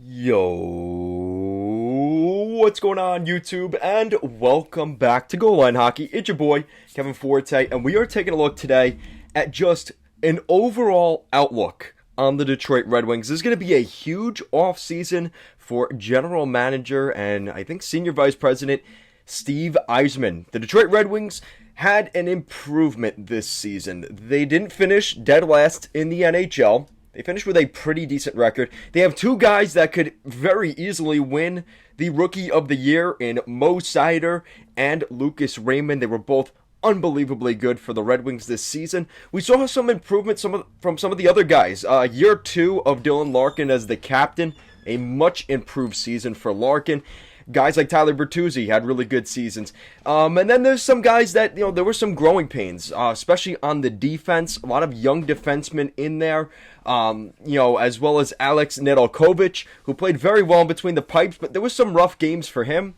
Yo, what's going on YouTube? And welcome back to Goal Line Hockey. It's your boy, Kevin Forte, and we are taking a look today at just an overall outlook on the Detroit Red Wings. This is going to be a huge offseason for general manager and I think senior vice president Steve Yzerman. The Detroit Red Wings had an improvement this season. They didn't finish dead last in the NHL. They finished with a pretty decent record. They have two guys that could very easily win the Rookie of the Year in Mo Seider and Lucas Raymond. They were both unbelievably good for the Red Wings this season. We saw some improvement from some of the other guys. Year two of Dylan Larkin as the captain, a much improved season for Larkin. Guys like Tyler Bertuzzi had really good seasons. And then there's some guys that, there were some growing pains, especially on the defense. A lot of young defensemen in there, as well as Alex Nedeljkovic, who played very well in between the pipes, but there was some rough games for him.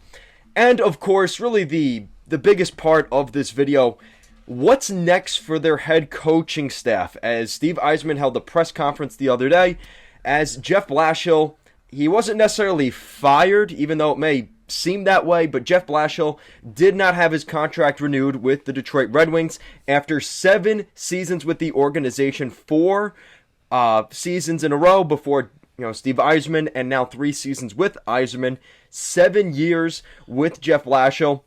And, of course, really the biggest part of this video, what's next for their head coaching staff? As Steve Yzerman held a press conference the other day, as Jeff Blashill, he wasn't necessarily fired, even though it may seem that way, but Jeff Blashill did not have his contract renewed with the Detroit Red Wings after 7 seasons with the organization, 4 seasons in a row before Steve Yzerman, and now 3 seasons with Yzerman, 7 years with Jeff Blashill.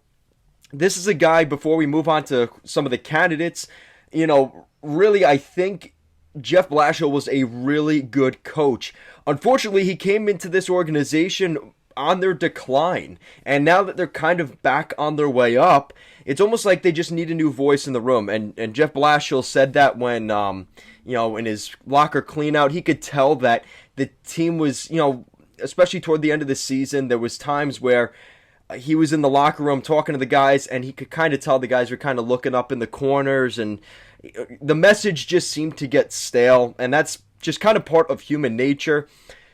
This is a guy, before we move on to some of the candidates, really I think Jeff Blashill was a really good coach. Unfortunately, he came into this organization on their decline, and now that they're kind of back on their way up, it's almost like they just need a new voice in the room. And Jeff Blashill said that when, in his locker cleanout, he could tell that the team was, especially toward the end of the season, there was times where he was in the locker room talking to the guys, and he could kind of tell the guys were kind of looking up in the corners, and the message just seemed to get stale, and that's just kind of part of human nature.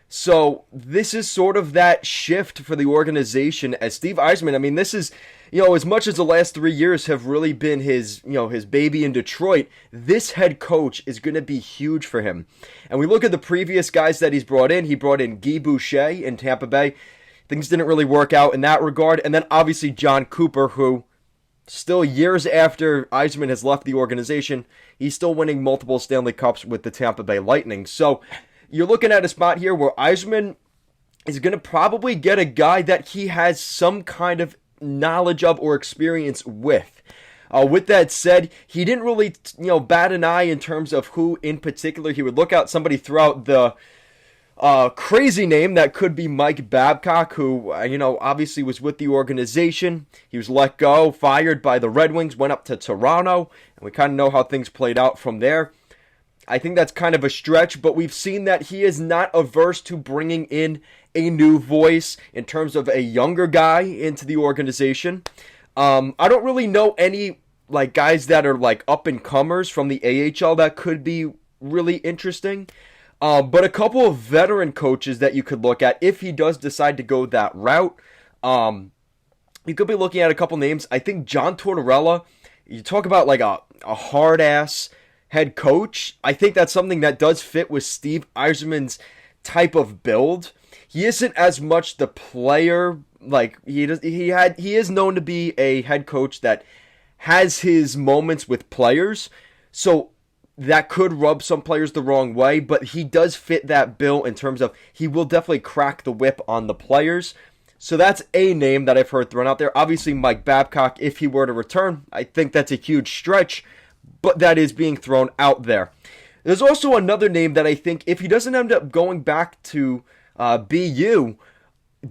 So this is sort of that shift for the organization as Steve Yzerman. This is, as much as the last 3 years have really been his baby in Detroit, this head coach is going to be huge for him. And we look at the previous guys that he's brought in. He brought in Guy Boucher in Tampa Bay. Things didn't really work out in that regard. And then obviously John Cooper, who still years after Yzerman has left the organization, he's still winning multiple Stanley Cups with the Tampa Bay Lightning. So you're looking at a spot here where Yzerman is going to probably get a guy that he has some kind of knowledge of or experience with. With that said, he didn't really, bat an eye in terms of who in particular he would look at. Somebody threw out the crazy name that could be Mike Babcock, who, obviously was with the organization. He was let go, fired by the Red Wings, went up to Toronto, and we kind of know how things played out from there. I think that's kind of a stretch, but we've seen that he is not averse to bringing in a new voice in terms of a younger guy into the organization. I don't really know any guys that are up-and-comers from the AHL that could be really interesting. But a couple of veteran coaches that you could look at if he does decide to go that route. You could be looking at a couple names. I think John Tortorella, you talk about a hard-ass head coach. I think that's something that does fit with Steve Yzerman's type of build. He isn't as much the player, he is known to be a head coach that has his moments with players. So that could rub some players the wrong way, but he does fit that bill in terms of he will definitely crack the whip on the players. So that's a name that I've heard thrown out there. Obviously, Mike Babcock, if he were to return, I think that's a huge stretch, but that is being thrown out there. There's also another name that I think if he doesn't end up going back to BU,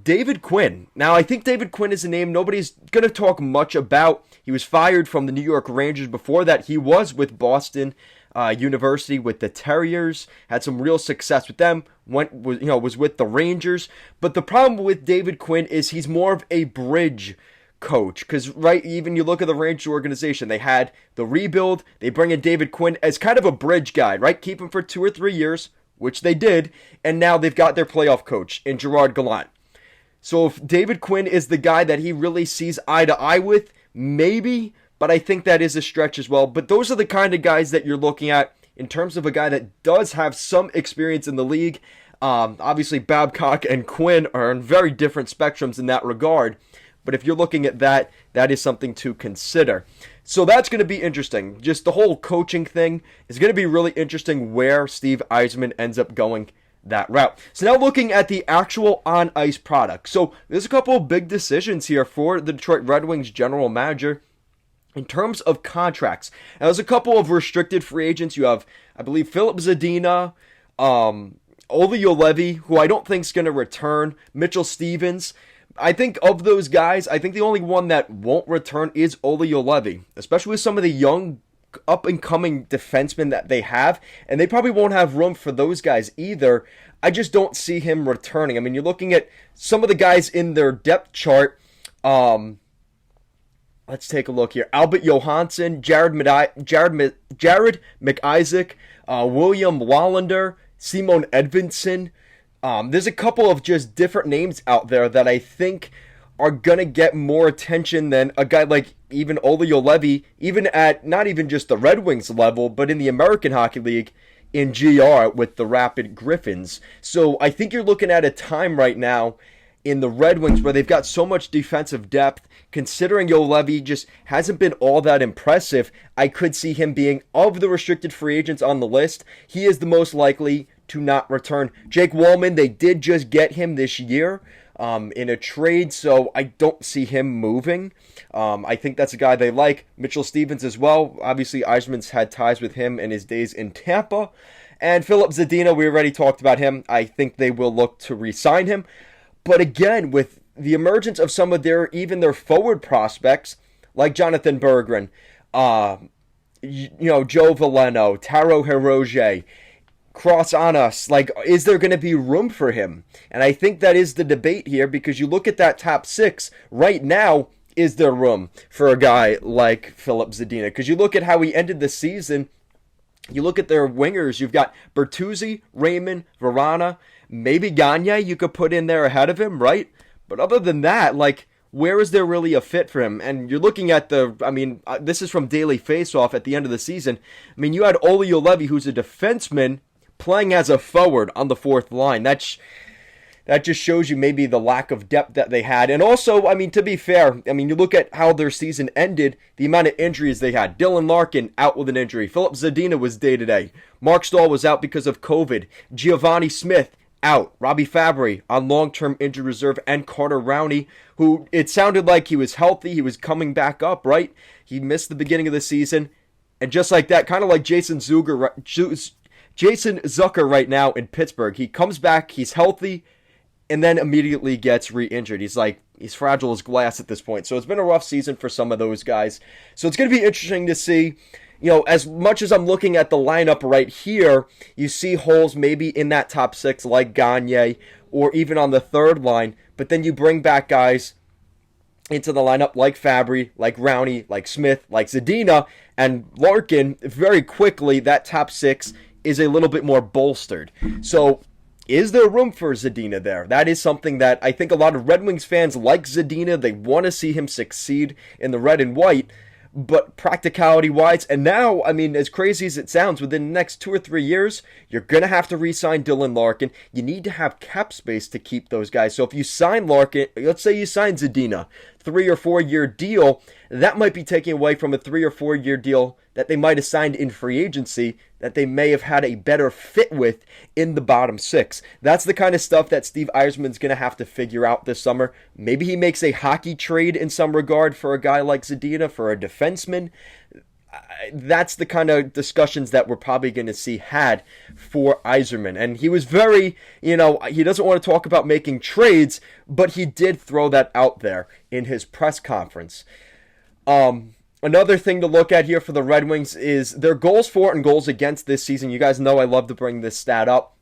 David Quinn. Now, I think David Quinn is a name nobody's going to talk much about. He was fired from the New York Rangers. Before that, he was with Boston University with the Terriers, had some real success with them, was with the Rangers. But the problem with David Quinn is he's more of a bridge coach, because even you look at the Rangers organization, they had the rebuild, they bring in David Quinn as kind of a bridge guy, right? Keep him for 2 or 3 years, which they did, and now they've got their playoff coach in Gerard Gallant. So if David Quinn is the guy that he really sees eye to eye with, maybe, but I think that is a stretch as well. But those are the kind of guys that you're looking at in terms of a guy that does have some experience in the league. Obviously, Babcock and Quinn are in very different spectrums in that regard. But if you're looking at that, that is something to consider. So that's going to be interesting. Just the whole coaching thing is going to be really interesting where Steve Yzerman ends up going that route. So now looking at the actual on-ice product. So there's a couple of big decisions here for the Detroit Red Wings general manager in terms of contracts. Now, there's a couple of restricted free agents. You have, I believe, Filip Zadina, Olli Juolevi, who I don't think is going to return, Mitchell Stevens. I think of those guys, I think the only one that won't return is Olli Juolevi, especially with some of the young up-and-coming defensemen that they have, and they probably won't have room for those guys either. I just don't see him returning. I mean, you're looking at some of the guys in their depth chart. Let's take a look here. Albert Johansson, Jared McIsaac, William Wallander, Simon Edvinsson. There's a couple of just different names out there that I think are going to get more attention than a guy like even Olli Juolevi, even at not even just the Red Wings level, but in the American Hockey League in GR with the Rapid Griffins. So I think you're looking at a time right now in the Red Wings where they've got so much defensive depth. Considering Juolevi just hasn't been all that impressive, I could see him being, of the restricted free agents on the list, he is the most likely to not return. Jake Wallman, they did just get him this year in a trade, so I don't see him moving. I think that's a guy they like. Mitchell Stevens as well. Obviously, Yzerman's had ties with him in his days in Tampa. And Filip Zadina, we already talked about him. I think they will look to re-sign him. But again, with the emergence of some of their forward prospects, like Jonathan Berggren, Joe Veleno, Taro Hiroge, Cross on us, like, is there going to be room for him? And I think that is the debate here, because you look at that top six right now, is there room for a guy like Filip Zadina? Because you look at how he ended the season, you look at their wingers, you've got Bertuzzi, Raymond, Verana, maybe Gagne you could put in there ahead of him, right? But other than that, like, where is there really a fit for him? And you're looking at this is from Daily Faceoff at the end of the season. I mean, you had Olli Juolevi, who's a defenseman, playing as a forward on the fourth line. That just shows you maybe the lack of depth that they had. And also, I mean, to be fair, I mean, you look at how their season ended, the amount of injuries they had. Dylan Larkin out with an injury. Filip Zadina was day-to-day. Mark Stahl was out because of COVID. Giovanni Smith out. Robbie Fabry on long-term injury reserve. And Carter Rowney, who it sounded like he was healthy. He was coming back up, right? He missed the beginning of the season. And just like that, kind of like Jason Zucker right now in Pittsburgh. He comes back, he's healthy, and then immediately gets re-injured. He's fragile as glass at this point. So it's been a rough season for some of those guys. So it's going to be interesting to see, as much as I'm looking at the lineup right here, you see holes maybe in that top six like Gagne or even on the third line. But then you bring back guys into the lineup like Fabry, like Rowney, like Smith, like Zadina, and Larkin. Very quickly, that top six is a little bit more bolstered. So is there room for Zadina there? That is something that I think a lot of Red Wings fans like Zadina. They want to see him succeed in the red and white, but practicality-wise, and now, I mean, as crazy as it sounds, within the next 2 or 3 years, you're going to have to re-sign Dylan Larkin. You need to have cap space to keep those guys. So if you sign Larkin, let's say you sign Zadina, 3 or 4 year deal, that might be taking away from a 3 or 4 year deal that they might have signed in free agency that they may have had a better fit with in the bottom six. That's the kind of stuff that Steve Yzerman's going to have to figure out this summer. Maybe he makes a hockey trade in some regard for a guy like Zadina, for a defenseman. That's the kind of discussions that we're probably going to see had for Yzerman. And he was very, he doesn't want to talk about making trades, but he did throw that out there in his press conference. Another thing to look at here for the Red Wings is their goals for and goals against this season. You guys know I love to bring this stat up.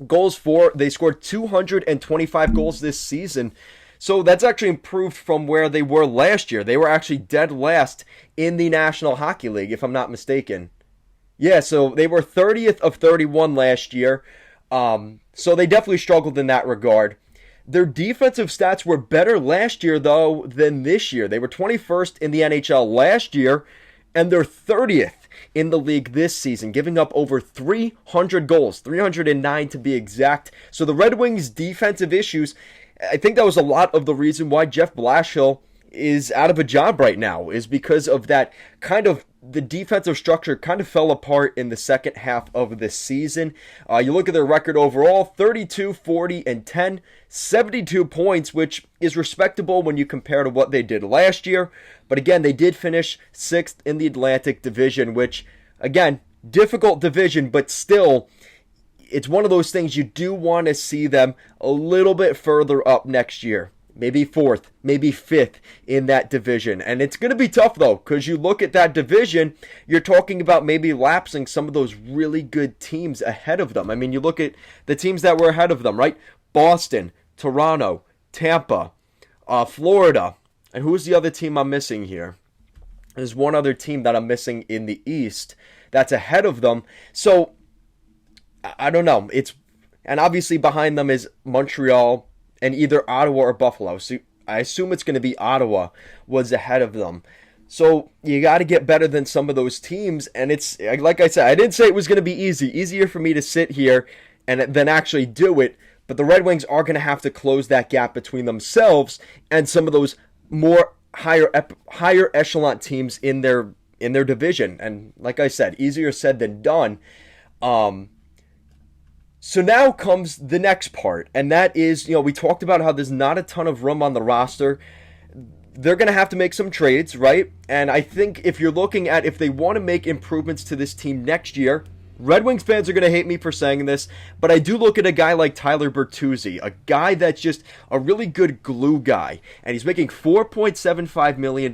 Goals for, they scored 225 goals this season. So that's actually improved from where they were last year. They were actually dead last in the National Hockey League, if I'm not mistaken. Yeah, so they were 30th of 31 last year. So they definitely struggled in that regard. Their defensive stats were better last year, though, than this year. They were 21st in the NHL last year, and they're 30th in the league this season, giving up over 300 goals, 309 to be exact. So the Red Wings' defensive issues, I think that was a lot of the reason why Jeff Blashill is out of a job right now, is because of that kind of the defensive structure kind of fell apart in the second half of the season. You look at their record overall, 32, 40, and 10, 72 points, which is respectable when you compare to what they did last year. But again, they did finish 6th in the Atlantic Division, which, again, difficult division, but still, it's one of those things you do want to see them a little bit further up next year. Maybe 4th, maybe 5th in that division. And it's going to be tough, though, because you look at that division, you're talking about maybe lapsing some of those really good teams ahead of them. I mean, you look at the teams that were ahead of them, right? Boston, Toronto, Tampa, Florida. And who's the other team I'm missing here? There's one other team that I'm missing in the East that's ahead of them. So, I don't know. And obviously behind them is Montreal, and either Ottawa or Buffalo. So I assume it's going to be Ottawa was ahead of them. So you got to get better than some of those teams. And it's, like I said, I didn't say it was going to be easy. Easier for me to sit here and then actually do it. But the Red Wings are going to have to close that gap between themselves and some of those more higher echelon teams in their division. And like I said, easier said than done. So now comes the next part, and that is, we talked about how there's not a ton of room on the roster. They're going to have to make some trades, right? And I think if you're looking at if they want to make improvements to this team next year, Red Wings fans are going to hate me for saying this, but I do look at a guy like Tyler Bertuzzi, a guy that's just a really good glue guy, and he's making $4.75 million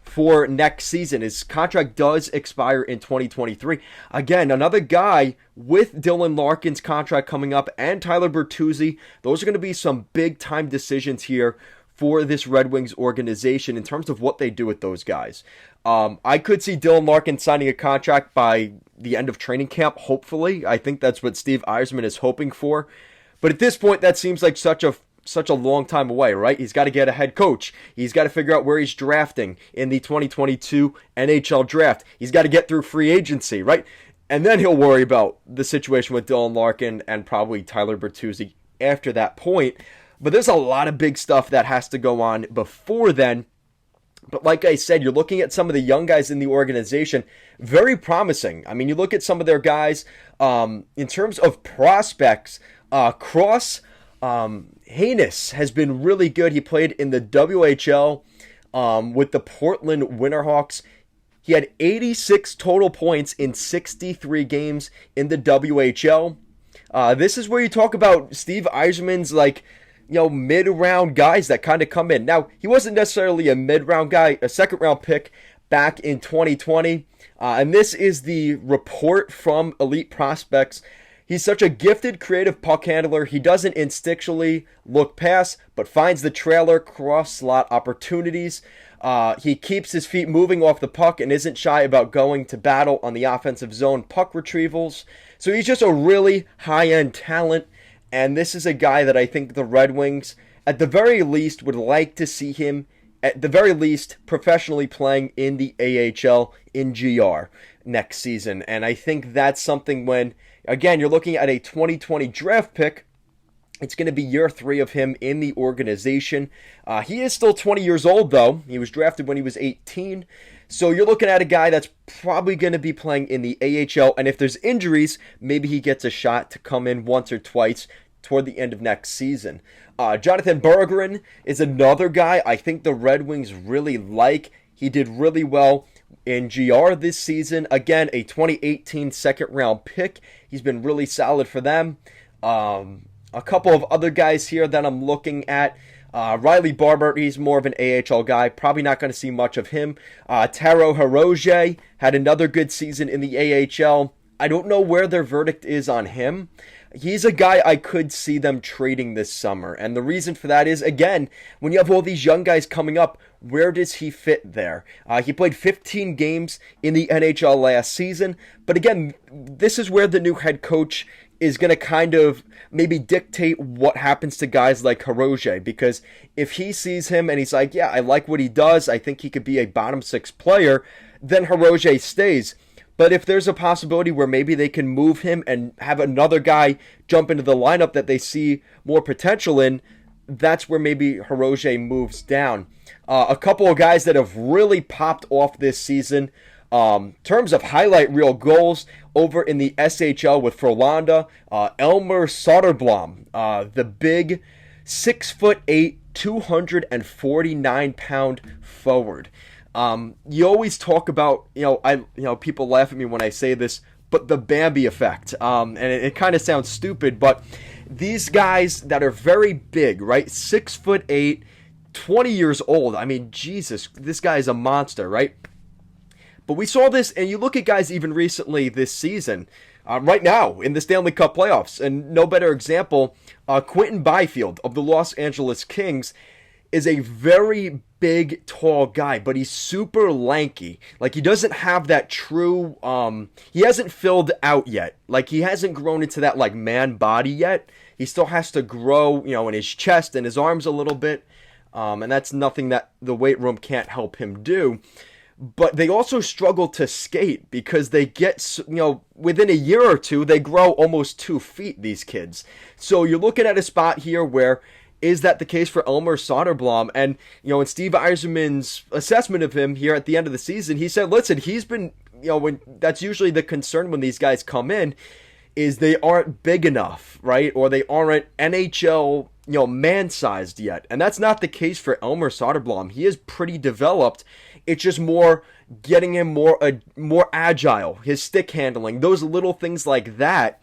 for next season. His contract does expire in 2023. Again, another guy with Dylan Larkin's contract coming up and Tyler Bertuzzi. Those are going to be some big-time decisions here for this Red Wings organization in terms of what they do with those guys. I could see Dylan Larkin signing a contract by the end of training camp, hopefully. I think that's what Steve Yzerman is hoping for. But at this point, that seems like such a long time away, right? He's got to get a head coach. He's got to figure out where he's drafting in the 2022 NHL draft. He's got to get through free agency, right? And then he'll worry about the situation with Dylan Larkin and probably Tyler Bertuzzi after that point. But there's a lot of big stuff that has to go on before then. But like I said, you're looking at some of the young guys in the organization, very promising. I mean, you look at some of their guys in terms of prospects. Cross Haynes has been really good. He played in the WHL with the Portland Winterhawks. He had 86 total points in 63 games in the WHL. This is where you talk about Steve Yzerman's mid-round guys that kind of come in. Now, he wasn't necessarily a mid-round guy, a second-round pick back in 2020. And this is the report from Elite Prospects. He's such a gifted, creative puck handler. He doesn't instinctually look past, but finds the trailer cross-slot opportunities. He keeps his feet moving off the puck and isn't shy about going to battle on the offensive zone puck retrievals. So he's just a really high-end talent. And this is a guy that I think the Red Wings, at the very least, would like to see him, at the very least, professionally playing in the AHL in GR next season. And I think that's something when, again, you're looking at a 2020 draft pick. It's going to be year 3 of him in the organization. He is still 20 years old, though. He was drafted when he was 18. So you're looking at a guy that's probably going to be playing in the AHL. And if there's injuries, maybe he gets a shot to come in once or twice toward the end of next season. Jonathan Berggren is another guy I think the Red Wings really like. He did really well in GR this season. Again, a 2018 second-round pick. He's been really solid for them. A couple of other guys here that I'm looking at. Riley Barber, he's more of an AHL guy. Probably not going to see much of him. Taro Hirose had another good season in the AHL. I don't know where their verdict is on him. He's a guy I could see them trading this summer. And the reason for that is, again, when you have all these young guys coming up, where does he fit there? He played 15 games in the NHL last season. But again, this is where the new head coach is going to kind of maybe dictate what happens to guys like Hirose. Because if he sees him and he's like, yeah, I like what he does, I think he could be a bottom 6 player, then Hirose stays. But if there's a possibility where maybe they can move him and have another guy jump into the lineup that they see more potential in, that's where maybe Hiroge moves down. A couple of guys that have really popped off this season, terms of highlight reel goals over in the SHL with Frölunda, Elmer Soderblom, the big 6'8", 249-pound forward. You always talk about, people laugh at me when I say this, but the Bambi effect. And it kind of sounds stupid, but these guys that are very big, right? 6'8", 20 years old. I mean, Jesus, this guy is a monster, right? But we saw this, and you look at guys even recently this season, right now in the Stanley Cup playoffs, and no better example, Quentin Byfield of the Los Angeles Kings is a very big, tall guy, but he's super lanky. Like, he doesn't have that true, he hasn't filled out yet. Like, he hasn't grown into that, like, man body yet. He still has to grow, in his chest and his arms a little bit. And that's nothing that the weight room can't help him do. But they also struggle to skate because they get, within a year or two, they grow almost 2 feet, these kids. So you're looking at a spot here where, is that the case for Elmer Soderblom? And, in Steve Yzerman's assessment of him here at the end of the season, he said, listen, he's been, when that's usually the concern when these guys come in, is they aren't big enough, right? Or they aren't NHL, man-sized yet. And that's not the case for Elmer Soderblom. He is pretty developed. It's just more getting him more agile, his stick handling. Those little things like that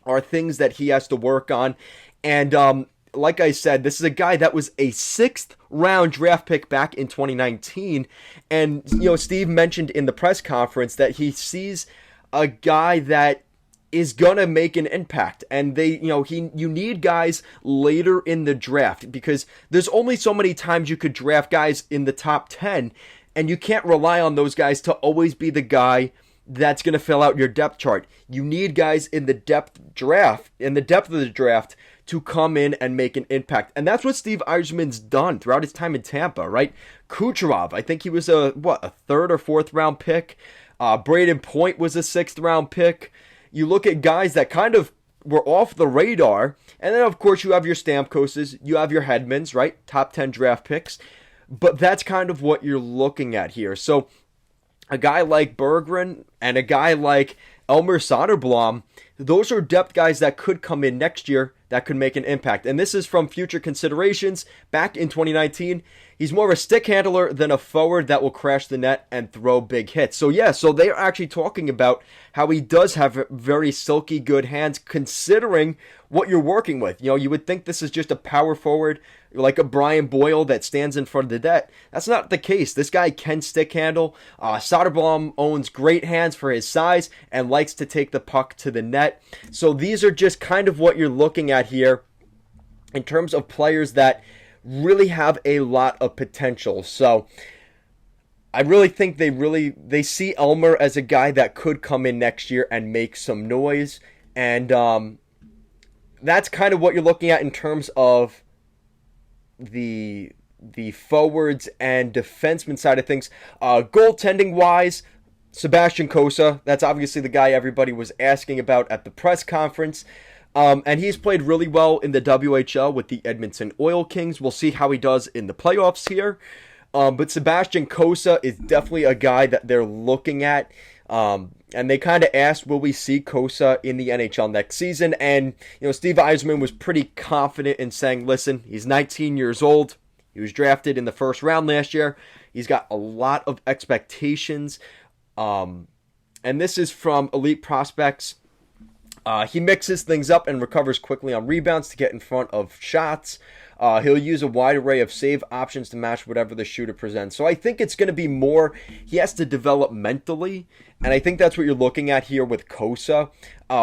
are things that he has to work on. And like I said, this is a guy that was a 6th round draft pick back in 2019. And, Steve mentioned in the press conference that he sees a guy that is gonna make an impact, and you need guys later in the draft because there's only so many times you could draft guys in the top 10, and you can't rely on those guys to always be the guy that's gonna fill out your depth chart. You need guys in the depth of the draft to come in and make an impact, and that's what Steve Yzerman's done throughout his time in Tampa, right? Kucherov, I think he was a 3rd or 4th round pick. Braden Point was a 6th round pick. You look at guys that kind of were off the radar, and then of course you have your Stamkoses, you have your Hedmans, right? Top 10 draft picks, but that's kind of what you're looking at here. So a guy like Berggren and a guy like Elmer Soderblom, those are depth guys that could come in next year that could make an impact. And this is from future considerations. Back in 2019, he's more of a stick handler than a forward that will crash the net and throw big hits. So they're actually talking about how he does have very silky good hands considering what you're working with. You would think this is just a power forward like a Brian Boyle that stands in front of the net. That's not the case. This guy can stick handle. Soderblom owns great hands for his size and likes to take the puck to the net. So these are just kind of what you're looking at here in terms of players that really have a lot of potential. So I really think they see Elmer as a guy that could come in next year and make some noise. And that's kind of what you're looking at in terms of the forwards and defenseman side of things. Goaltending wise, Sebastian Cossa, that's obviously the guy everybody was asking about at the press conference. And he's played really well in the WHL with the Edmonton Oil Kings. We'll see how he does in the playoffs here. But Sebastian Cossa is definitely a guy that they're looking at. And they kind of asked, will we see Cossa in the NHL next season? And, Steve Yzerman was pretty confident in saying, listen, he's 19 years old. He was drafted in the 1st round last year. He's got a lot of expectations. And this is from Elite Prospects. He mixes things up and recovers quickly on rebounds to get in front of shots. He'll use a wide array of save options to match whatever the shooter presents. So I think it's going to be more, he has to develop mentally, and I think that's what you're looking at here with Cossa.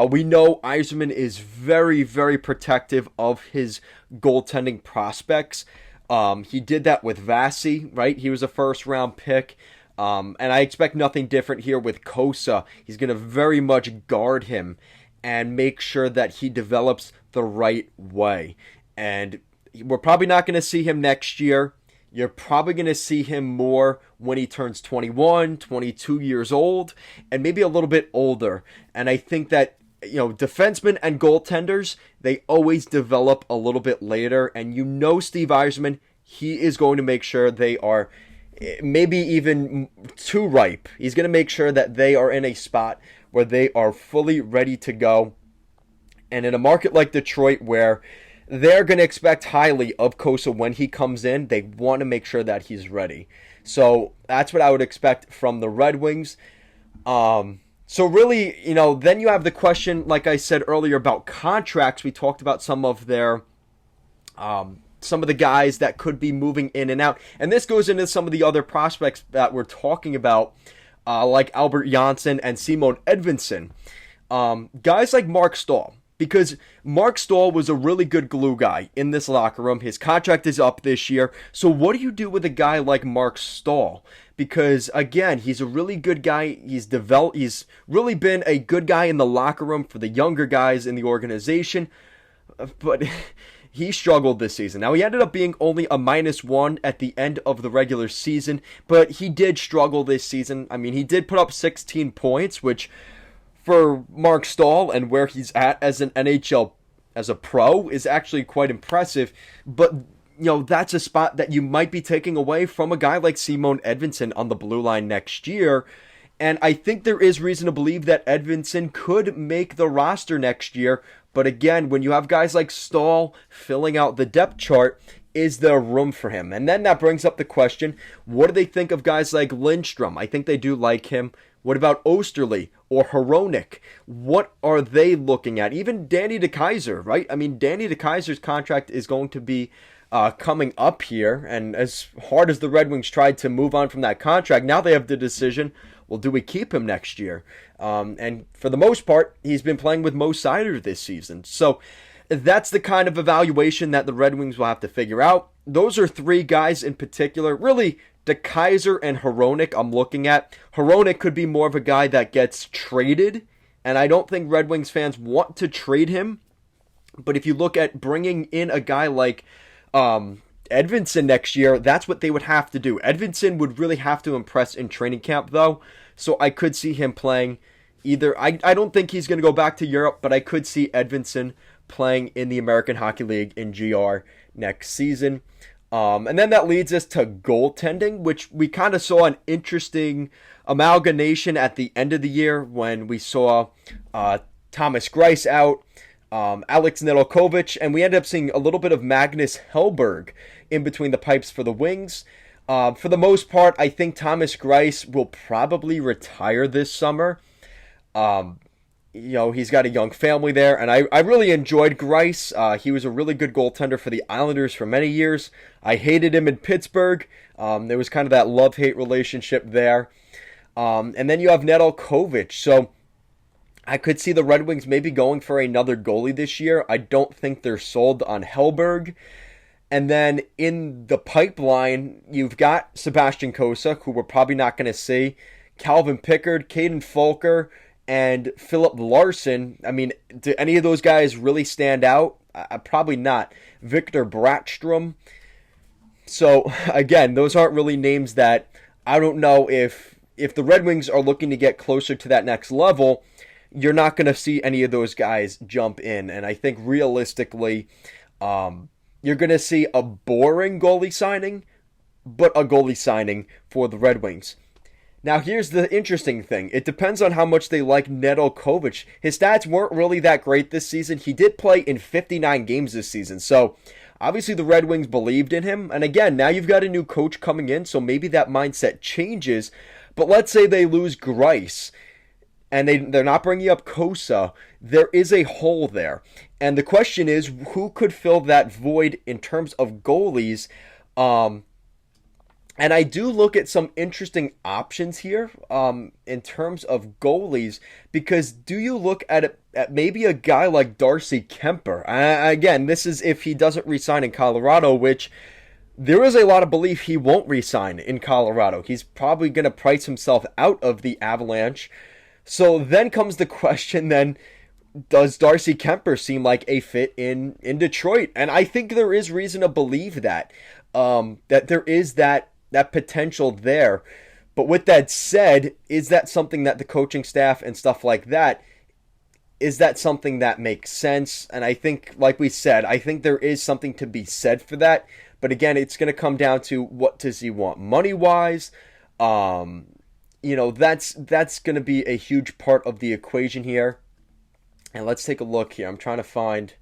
We know Yzerman is very, very protective of his goaltending prospects. He did that with Vasi, right? He was a 1st round pick. And I expect nothing different here with Cossa. He's going to very much guard him and make sure that he develops the right way. And we're probably not going to see him next year. You're probably going to see him more when he turns 21, 22 years old, and maybe a little bit older. And I think that, defensemen and goaltenders, they always develop a little bit later. And Steve Yzerman, he is going to make sure they are maybe even too ripe. He's going to make sure that they are in a spot where they are fully ready to go. And in a market like Detroit, where they're going to expect highly of Kosa when he comes in, they want to make sure that he's ready. So that's what I would expect from the Red Wings. So really, then you have the question, like I said earlier, about contracts. We talked about some of the guys that could be moving in and out. And this goes into some of the other prospects that we're talking about, like Albert Janssen and Simon Edvinsson. Guys like Mark Stahl. Because Mark Stahl was a really good glue guy in this locker room. His contract is up this year. So what do you do with a guy like Mark Stahl? Because, again, he's a really good guy. He's really been a good guy in the locker room for the younger guys in the organization. But he struggled this season. Now, he ended up being only a -1 at the end of the regular season. But he did struggle this season. I mean, he did put up 16 points, which, for Mark Stahl and where he's at as an NHL, as a pro, is actually quite impressive. But, that's a spot that you might be taking away from a guy like Simon Edvinsson on the blue line next year. And I think there is reason to believe that Edvinsson could make the roster next year. But again, when you have guys like Stahl filling out the depth chart, is there room for him? And then that brings up the question, what do they think of guys like Lindstrom? I think they do like him. What about Osterley or Hronek? What are they looking at? Even Danny DeKeyser, right? I mean, Danny DeKeyser's contract is going to be coming up here. And as hard as the Red Wings tried to move on from that contract, now they have the decision, well, do we keep him next year? And for the most part, he's been playing with Mo Seider this season. So that's the kind of evaluation that the Red Wings will have to figure out. Those are three guys in particular. Really, DeKeyser and Hronek I'm looking at. Hronek could be more of a guy that gets traded, and I don't think Red Wings fans want to trade him. But if you look at bringing in a guy like Edvinsson next year, that's what they would have to do. Edvinsson would really have to impress in training camp, though, so I could see him playing either. I don't think he's going to go back to Europe, but I could see Edvinsson playing in the American Hockey League in GR next season. And then that leads us to goaltending, which we kind of saw an interesting amalgamation at the end of the year when we saw Thomas Greiss out, Alex Nedeljkovic, and we ended up seeing a little bit of Magnus Hellberg in between the pipes for the Wings. For the most part, I think Thomas Greiss will probably retire this summer. He's got a young family there, and I really enjoyed Greiss. He was a really good goaltender for the Islanders for many years. I hated him in Pittsburgh. There was kind of that love-hate relationship there. And then you have Nedeljkovic. So I could see the Red Wings maybe going for another goalie this year. I don't think they're sold on Hellberg. And then in the pipeline, you've got Sebastian Kosa, who we're probably not going to see, Calvin Pickard, Caden Folker, and Philip Larson. I mean, do any of those guys really stand out? Probably not. Victor Brattstrom. So, again, those aren't really names that I don't know if the Red Wings are looking to get closer to that next level, you're not going to see any of those guys jump in. And I think realistically, you're going to see a boring goalie signing, but a goalie signing for the Red Wings. Now, here's the interesting thing. It depends on how much they like Nedeljkovic. His stats weren't really that great this season. He did play in 59 games this season. So, obviously, the Red Wings believed in him. And again, now you've got a new coach coming in, so maybe that mindset changes. But let's say they lose Greiss, and they're not bringing up Kosa. There is a hole there. And the question is, who could fill that void in terms of goalies? And I do look at some interesting options here in terms of goalies, because do you look at maybe a guy like Darcy Kemper? Again, this is if he doesn't re-sign in Colorado, which there is a lot of belief he won't re-sign in Colorado. He's probably going to price himself out of the Avalanche. So then comes the question then, does Darcy Kemper seem like a fit in Detroit? And I think there is reason to believe that that there is that potential there. But with that said, is that something that the coaching staff and stuff like that, is that something that makes sense? And I think, like we said, I think there is something to be said for that. But again, it's going to come down to what does he want money wise. That's going to be a huge part of the equation here. And let's take a look here. I'm trying to find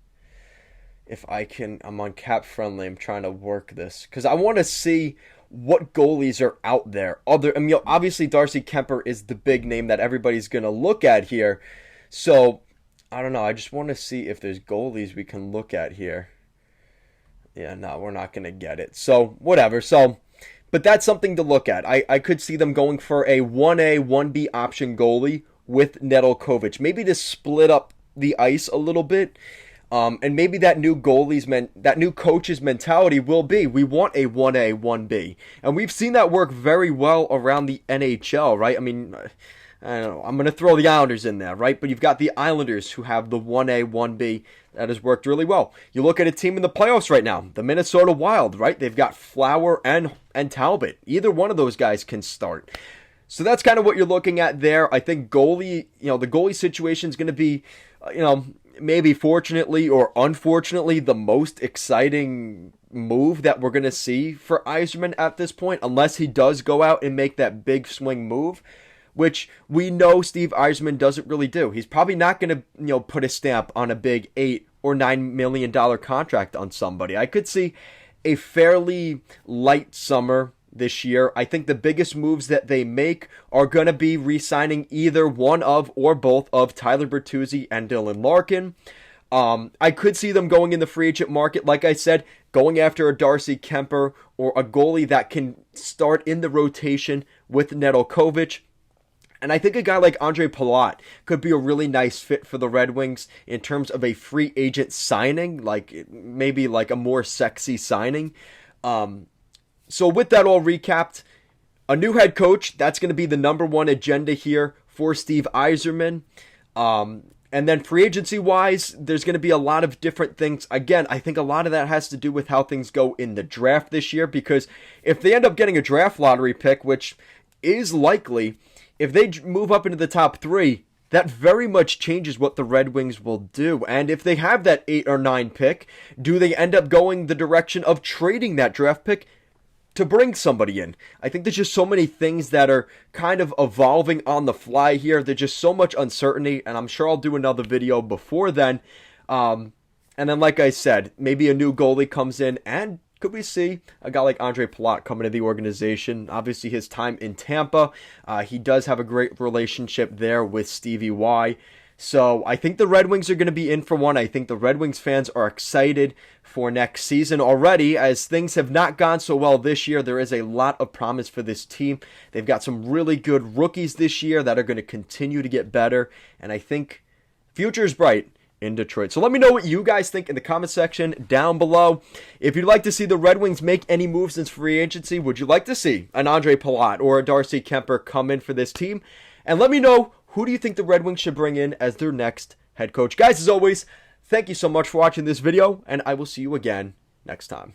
if I can. I'm on Cap Friendly. I'm trying to work this because I want to see what goalies are out there. Obviously Darcy Kemper is the big name that everybody's going to look at here. So I don't know. I just want to see if there's goalies we can look at here. Yeah, no, we're not going to get it. So whatever. But that's something to look at. I could see them going for a 1A, 1B option goalie with Nedeljkovic. Maybe to split up the ice a little bit. And maybe that new coach's mentality will be, we want a 1A, 1B. And we've seen that work very well around the NHL, right? I mean, I don't know, I'm going to throw the Islanders in there, right? But you've got the Islanders who have the 1A, 1B. That has worked really well. You look at a team in the playoffs right now, the Minnesota Wild, right? They've got Flower and Talbot. Either one of those guys can start. So that's kind of what you're looking at there. I think the goalie situation is going to be, maybe fortunately or unfortunately, the most exciting move that we're going to see for Yzerman at this point, unless he does go out and make that big swing move, which we know Steve Yzerman doesn't really do. He's probably not going to, put a stamp on a big $8 or $9 million contract on somebody. I could see a fairly light summer this year. I think the biggest moves that they make are going to be re-signing either one of or both of Tyler Bertuzzi and Dylan Larkin. I could see them going in the free agent market, like I said, going after a Darcy Kemper or a goalie that can start in the rotation with Nedeljkovic. And I think a guy like Andre Palat could be a really nice fit for the Red Wings in terms of a free agent signing, maybe like a more sexy signing. So with that all recapped, a new head coach, that's going to be the number one agenda here for Steve Yzerman. And then free agency-wise, there's going to be a lot of different things. Again, I think a lot of that has to do with how things go in the draft this year, because if they end up getting a draft lottery pick, which is likely, if they move up into the top 3, that very much changes what the Red Wings will do. And if they have that 8 or 9 pick, do they end up going the direction of trading that draft pick to bring somebody in? I think there's just so many things that are kind of evolving on the fly here. There's just so much uncertainty, and I'm sure I'll do another video before then. And then, like I said, maybe a new goalie comes in, and could we see a guy like Andre Palat come into the organization? Obviously, his time in Tampa, he does have a great relationship there with Stevie Y. So I think the Red Wings are going to be in for one. I think the Red Wings fans are excited for next season already, as things have not gone so well this year. There is a lot of promise for this team. They've got some really good rookies this year that are going to continue to get better, and I think future is bright in Detroit. So let me know what you guys think in the comment section down below. If you'd like to see the Red Wings make any moves in free agency, would you like to see an Andre Palat or a Darcy Kemper come in for this team? And let me know, who do you think the Red Wings should bring in as their next head coach? Guys, as always, thank you so much for watching this video, and I will see you again next time.